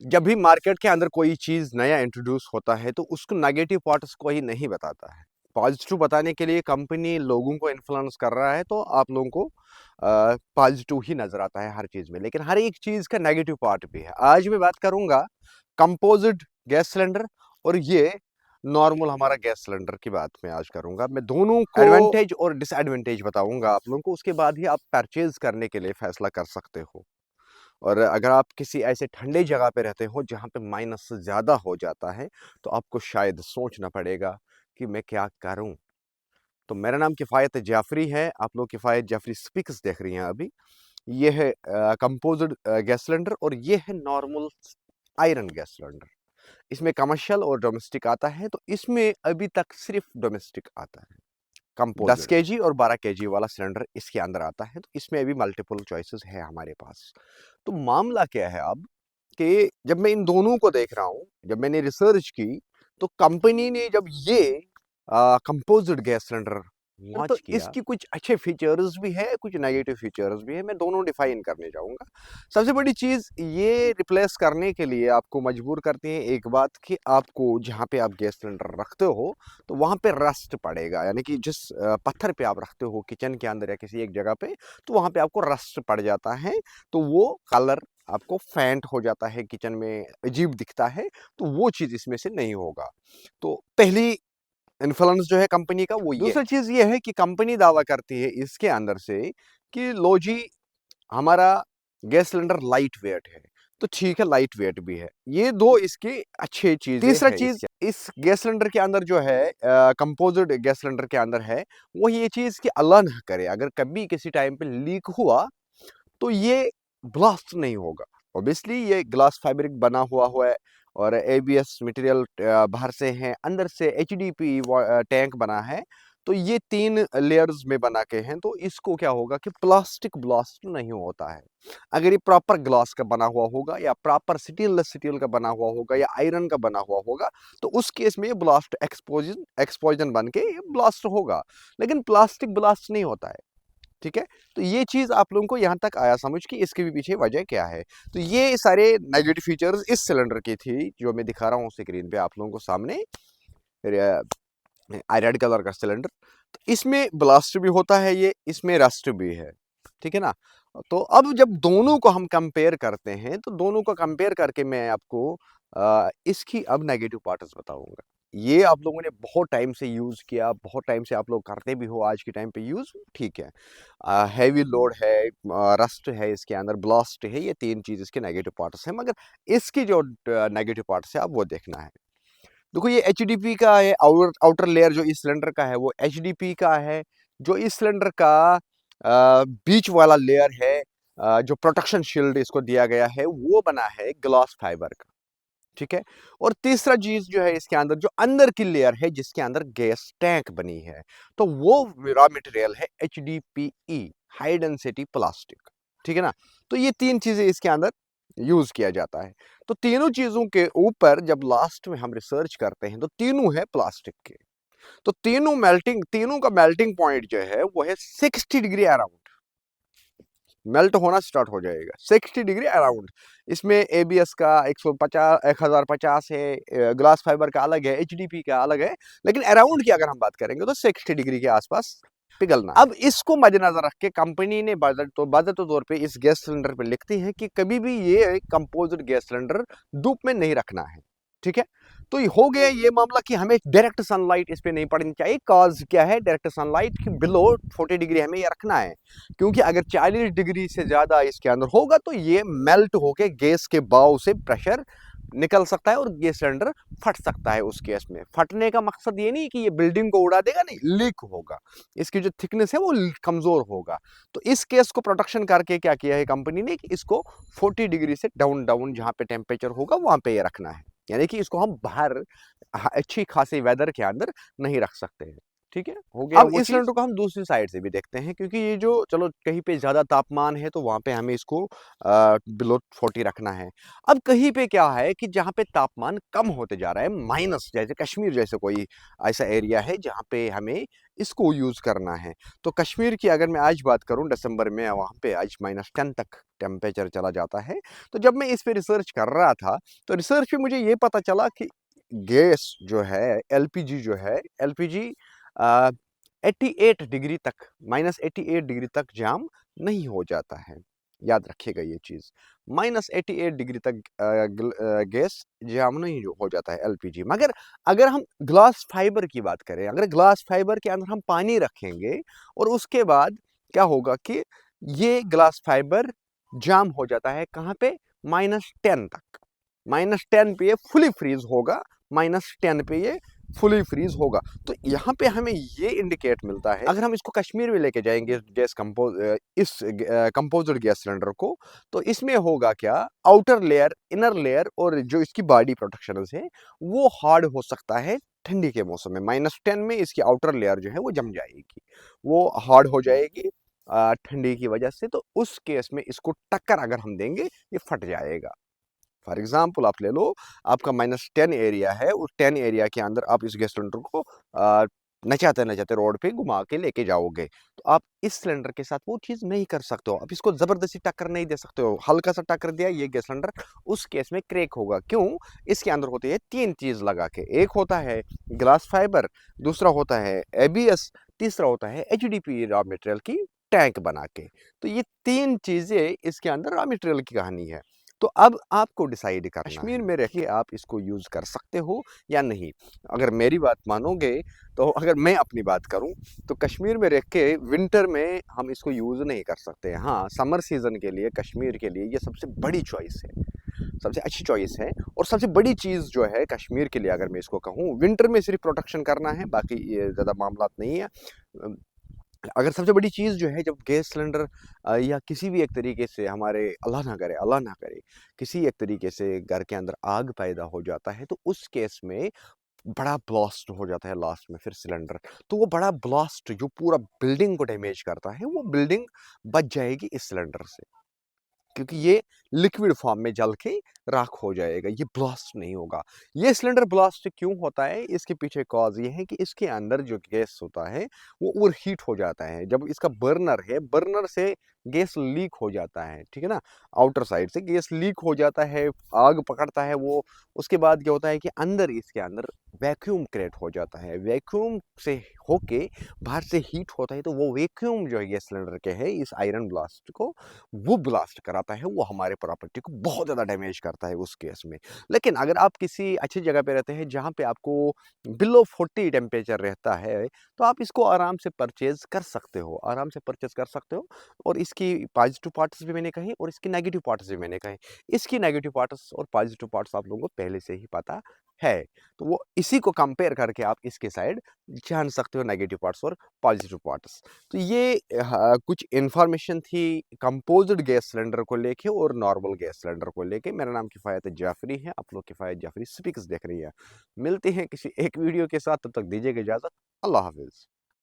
जब भी मार्केट के अंदर कोई चीज़ नया इंट्रोड्यूस होता है तो उसको नेगेटिव पार्ट्स को ही नहीं बताता है। पॉजिटिव बताने के लिए कंपनी लोगों को इन्फ्लुएंस कर रहा है तो आप लोगों को पॉजिटिव ही नज़र आता है हर चीज़ में, लेकिन हर एक चीज़ का नेगेटिव पार्ट भी है। आज मैं बात करूँगा कंपोजिट गैस सिलेंडर और ये नॉर्मल हमारा गैस सिलेंडर की बात मैं आज करूँगा। मैं दोनों को एडवांटेज और डिसएडवांटेज बताऊँगा आप लोगों को, उसके बाद ही आप परचेज़ करने के लिए फैसला कर सकते हो। और अगर आप किसी ऐसे ठंडे जगह पे रहते हो जहाँ पे माइनस से ज़्यादा हो जाता है, तो आपको शायद सोचना पड़ेगा कि मैं क्या करूँ? तो मेरा नाम किफ़ायत जाफ़री है, आप लोग किफ़ायत जाफ़री स्पीक्स देख रही हैं अभी। ये है कंपोज़िट गैस सिलेंडर और ये है नॉर्मल आयरन गैस सिलेंडर। इसमें कमर्शियल और डोमेस्टिक आता है, तो इसमें अभी तक सिर्फ़ डोमेस्टिक आता है। कंपोज़िट 10 केजी और 12 केजी वाला सिलेंडर इसके अंदर आता है, तो इसमें अभी मल्टीपल चॉइसेस है हमारे पास। तो मामला क्या है अब कि जब मैं इन दोनों को देख रहा हूँ, जब मैंने रिसर्च की, तो कंपनी ने जब ये कंपोजिट गैस सिलेंडर तो लॉन्च किया, इसकी कुछ अच्छे फीचर्स भी है, कुछ नेगेटिव फीचर्स भी है। मैं दोनों डिफाइन करने जाऊँगा। सबसे बड़ी चीज़ ये रिप्लेस करने के लिए आपको मजबूर करती है एक बात कि आपको जहाँ पे आप गैस सिलेंडर रखते हो, तो वहाँ पे रस्ट पड़ेगा। यानी कि जिस पत्थर पे आप रखते हो किचन के अंदर या किसी एक जगह पे, तो वहाँ पे आपको रस्ट पड़ जाता है, तो वो कलर आपको फेंट हो जाता है, किचन में अजीब दिखता है, तो वो चीज़ इसमें से नहीं होगा। तो पहली इन्फ्लुएंस जो है कंपनी का वो ये दूसरी चीज़ ये है कि कंपनी दावा करती है इसके अंदर से कि लो जी, हमारा गैस सिलेंडर लाइट वेट है। तो ठीक है, लाइट वेट भी है। ये 2 इसकी अच्छी चीज़ें तीसरा चीज़ इस गैस सिलेंडर के अंदर जो है कंपोजिट गैस सिलेंडर के अंदर है, वो ये चीज़ कि अल्लाह ना करे अगर कभी किसी टाइम पे लीक हुआ, तो ये ब्लास्ट नहीं होगा। ऑब्वियसली ये ग्लास फैब्रिक बना हुआ है और एबीएस मटेरियल बाहर से है, अंदर से एचडीपी टैंक बना है। तो ये 3 लेयर्स में बना के हैं, तो इसको क्या होगा कि प्लास्टिक ब्लास्ट नहीं होता है। अगर ये प्रॉपर ग्लास का बना हुआ होगा या प्रॉपर स्टेनलेस स्टील का बना हुआ होगा या आयरन का बना हुआ होगा, तो उस केस में ये ब्लास्ट एक्सप्लोजन एक्सप्लोजन बन के ये ब्लास्ट होगा। लेकिन प्लास्टिक ब्लास्ट नहीं होता है। ठीक है? तो ये चीज़ आप लोगों को यहाँ तक आया समझ कि इसके भी पीछे वजह क्या है। तो ये सारे नेगेटिव फीचर्स इस सिलेंडर की थी, जो मैं दिखा रहा हूँ स्क्रीन पे आप लोगों को सामने। रेड कलर का सिलेंडर, तो इसमें ब्लास्ट भी होता है ये, इसमें रस्ट भी है। ठीक है ना? तो अब जब दोनों को हम कंपेयर करते हैं, तो दोनों को कंपेयर करके मैं आपको इसकी अब नेगेटिव पार्ट्स बताऊँगा। ये आप लोगों ने बहुत टाइम से यूज़ किया, बहुत टाइम से आप लोग करते भी हो आज के टाइम पे यूज़, ठीक है। हेवी लोड है, रस्ट है इसके अंदर, ब्लास्ट है, ये 3 चीज़ इसके नेगेटिव पार्ट्स हैं, मगर इसकी जो नेगेटिव पार्ट्स है, अब वो देखना है। देखो ये एचडीपी का है, आउटर लेयर जो इस सिलेंडर का है वो एचडीपी का है। जो इस सिलेंडर का बीच वाला लेयर है, जो प्रोटेक्शन शील्ड इसको दिया गया है, वो बना है ग्लास फाइबर का। ठीक है? और तीसरा चीज जो है इसके अंदर जो अंदर की लेयर है जिसके अंदर गैस टैंक बनी है, तो वो रॉ मटेरियल है एचडीपीई, हाई डेंसिटी प्लास्टिक। ठीक है ना? तो ये 3 चीजें इसके अंदर यूज किया जाता है। तो तीनों चीजों के ऊपर जब लास्ट में हम रिसर्च करते हैं, तो तीनों है प्लास्टिक के। तो तीनों का मेल्टिंग पॉइंट जो है वो है 60 डिग्री अराउंड, मेल्ट होना स्टार्ट हो जाएगा 60 डिग्री अराउंड। इसमें एबीएस का 150 1050 है, ग्लास फाइबर का अलग है, एचडीपी का अलग है, लेकिन अराउंड की अगर हम बात करेंगे तो 60 डिग्री के आसपास पिघलना। अब इसको मद्देनजर रख के कंपनी ने बाज़ाब्ता तौर पे इस गैस सिलेंडर पे लिखती है कि कभी भी ये कंपोजिट गैस सिलेंडर धूप में नहीं रखना है। ठीक है? तो ये हो गया ये मामला कि हमें डायरेक्ट सनलाइट इस पे नहीं पड़नी चाहिए। कॉज क्या है डायरेक्ट सनलाइट की, बिलो 40 डिग्री हमें ये रखना है, क्योंकि अगर 40 डिग्री से ज़्यादा इसके अंदर होगा तो ये मेल्ट होके गैस के बाव से प्रेशर निकल सकता है और गैस सिलेंडर फट सकता है। उस केस में फटने का मकसद ये नहीं कि ये बिल्डिंग को उड़ा देगा, नहीं, लीक होगा, इसकी जो थिकनेस है वो कमजोर होगा। तो इस केस को प्रोटेक्शन करके क्या किया है कंपनी ने कि इसको 40 डिग्री से डाउन डाउन जहाँ पे टेम्परेचर होगा वहां पे ये रखना है। यानी कि इसको हम बाहर अच्छी खासी वेदर के अंदर नहीं रख सकते हैं। ठीक है। हो गया अब वो इस चीज। सिलेंडर को हम दूसरी साइड से भी देखते हैं, क्योंकि ये जो चलो कहीं पे ज़्यादा तापमान है तो वहाँ पे हमें इसको बिलो 40 रखना है। अब कहीं पे क्या है कि जहाँ पे तापमान कम होते जा रहा है, माइनस, जैसे कश्मीर जैसे कोई ऐसा एरिया है जहाँ पे हमें इसको यूज़ करना है। तो कश्मीर की अगर मैं आज बात करूँ, दिसंबर में वहाँ पे आज -10 तक टेम्परेचर चला जाता है। तो जब मैं इस पे रिसर्च कर रहा था, तो रिसर्च में मुझे ये पता चला कि गैस जो है, एलपीजी जो है, एलपीजी 88 डिग्री तक, -88 डिग्री तक जाम नहीं हो जाता है। याद रखिएगा ये चीज़, -88 डिग्री तक गैस जाम नहीं हो जाता है एलपीजी। मगर अगर हम ग्लास फाइबर की बात करें, अगर ग्लास फाइबर के अंदर हम पानी रखेंगे और उसके बाद क्या होगा कि ये ग्लास फाइबर जाम हो जाता है कहाँ पे? -10 तक। -10 पे ये फुली फ्रीज होगा, -10 पे ये फुली फ्रीज होगा। तो यहाँ पे हमें ये इंडिकेट मिलता है, अगर हम इसको कश्मीर में लेके जाएंगे गैस कंपोज्ड गैस सिलेंडर को, तो इसमें होगा क्या, आउटर लेयर, इनर लेयर और जो इसकी बॉडी प्रोटेक्शन है वो हार्ड हो सकता है ठंडी के मौसम में। -10 में इसकी आउटर लेयर जो है वो जम जाएगी, वो हार्ड हो जाएगी ठंडी की वजह से। तो उस केस में इसको टक्कर अगर हम देंगे, ये फट जाएगा। फॉर एग्जाम्पल आप ले लो, आपका -10 एरिया है, उस 10 एरिया के अंदर आप इस गैस सिलेंडर को नचाते नचाते रोड पे घुमा के लेके जाओगे, तो आप इस सिलेंडर के साथ वो चीज़ नहीं कर सकते हो। आप इसको ज़बरदस्ती टक्कर नहीं दे सकते हो। हल्का सा टक्कर दिया, ये गैस सिलेंडर उस केस में क्रैक होगा। क्यों? इसके अंदर होती है 3 चीज़ लगा के, एक होता है ग्लास फाइबर, दूसरा होता है एबीएस, तीसरा होता है एचडीपी रॉ मटेरियल की टैंक बना के। तो ये 3 चीज़ें इसके अंदर रॉ मटेरियल की कहानी है। तो अब आपको डिसाइड करना है, कश्मीर में रह के आप इसको यूज़ कर सकते हो या नहीं। अगर मेरी बात मानोगे, तो अगर मैं अपनी बात करूँ, तो कश्मीर में रह के विंटर में हम इसको यूज़ नहीं कर सकते। हाँ, समर सीज़न के लिए कश्मीर के लिए ये सबसे बड़ी चॉइस है, सबसे अच्छी चॉइस है। और सबसे बड़ी चीज़ जो है कश्मीर के लिए, अगर मैं इसको कहूँ, विंटर में सिर्फ प्रोटेक्शन करना है, बाकी ये ज़्यादा मामलात नहीं है। अगर सबसे बड़ी चीज़ जो है, जब गैस सिलेंडर या किसी भी एक तरीके से हमारे, अल्लाह ना करे, किसी एक तरीके से घर के अंदर आग पैदा हो जाता है, तो उस केस में बड़ा ब्लास्ट हो जाता है लास्ट में फिर सिलेंडर। तो वो बड़ा ब्लास्ट जो पूरा बिल्डिंग को डैमेज करता है, वो बिल्डिंग बच जाएगी इस सिलेंडर से। क्योंकि ये लिक्विड फॉर्म में जल के राख हो जाएगा, ये ब्लास्ट नहीं होगा। ये सिलेंडर ब्लास्ट क्यों होता है? इसके पीछे कॉज़ ये है कि इसके अंदर जो गैस होता है, वो ओवरहीट हो जाता है। जब इसका बर्नर है, बर्नर से गैस लीक हो जाता है, ठीक है ना? आउटर साइड से गैस लीक हो जाता है, आग पकड़ता है वो। उसके बाद क्या होता है कि अंदर, इसके अंदर वैक्यूम क्रिएट हो जाता है। वैक्यूम से होके बाहर से हीट होता है, तो वो वैक्यूम जो है गैस सिलेंडर के है, इस आयरन ब्लास्ट को वो ब्लास्ट कराता है, वो हमारे प्रॉपर्टी को बहुत ज़्यादा डैमेज करता है उस केस में। लेकिन अगर आप किसी अच्छी जगह पे रहते हैं जहाँ पे आपको बिलो 40 टेम्परेचर रहता है, तो आप इसको आराम से परचेज़ कर सकते हो, आराम से परचेज़ कर सकते हो। और इसकी पॉजिटिव पार्ट्स भी मैंने कहे और इसकी नेगेटिव पार्ट्स भी मैंने कहे। इसकी नेगेटिव पार्ट्स और पॉजिटिव पार्ट्स आप लोगों को पहले से ही पता है। तो वो इसी को कंपेयर करके आप इसके साइड जान सकते हो, नेगेटिव पार्ट्स और पॉजिटिव पार्ट्स। तो ये कुछ इन्फॉर्मेशन थी कंपोज्ड गैस सिलेंडर को लेके और नॉर्मल गैस सिलेंडर को लेके। मेरा नाम किफ़ायत जाफ़री है, आप लोग किफ़ायत जाफ़री स्पीक्स देख रही है। मिलते हैं किसी एक वीडियो के साथ, तब तक दीजिएगा इजाज़त। अल्लाह हाफ़िज़।